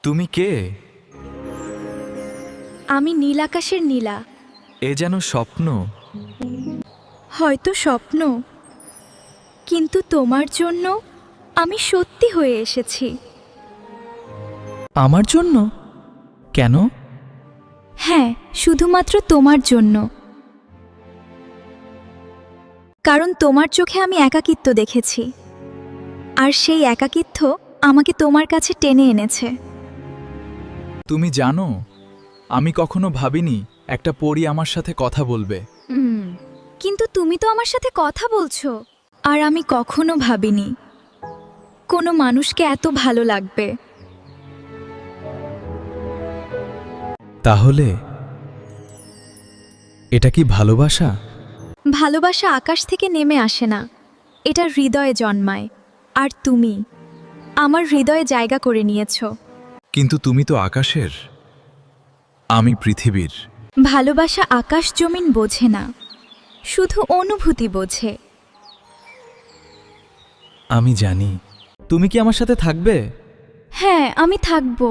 তুমি কে? আমি নীল আকাশের নীলা। এ যেন স্বপ্ন। হয়তো স্বপ্ন, কিন্তু তোমার জন্য আমি সত্যি হয়ে এসেছি। আমার জন্য? কেন? হ্যাঁ, শুধুমাত্র তোমার জন্য। কারণ তোমার চোখে আমি একাকিত্ব দেখেছি, আর সেই একাকিত্ব আমাকে তোমার কাছে টেনে এনেছে। তুমি জানো, আমি কখনো ভাবিনি একটা পরী আমার সাথে কথা বলবে। কিন্তু তুমি তো আমার সাথে কথা বলছো। আর আমি কখনো ভাবিনি কোনো মানুষকে এত ভালো লাগবে। তাহলে এটা কি ভালোবাসা? ভালোবাসা আকাশ থেকে নেমে আসে না, এটা হৃদয়ে জন্মায়। আর তুমি আমার হৃদয়ে জায়গা করে নিয়েছো। কিন্তু তুমি তো আকাশের, আমি পৃথিবীর। ভালোবাসা আকাশ জমিন বোঝে না, শুধু অনুভূতি বোঝে। আমি জানি। তুমি কি আমার সাথে থাকবে? হ্যাঁ, আমি থাকবো।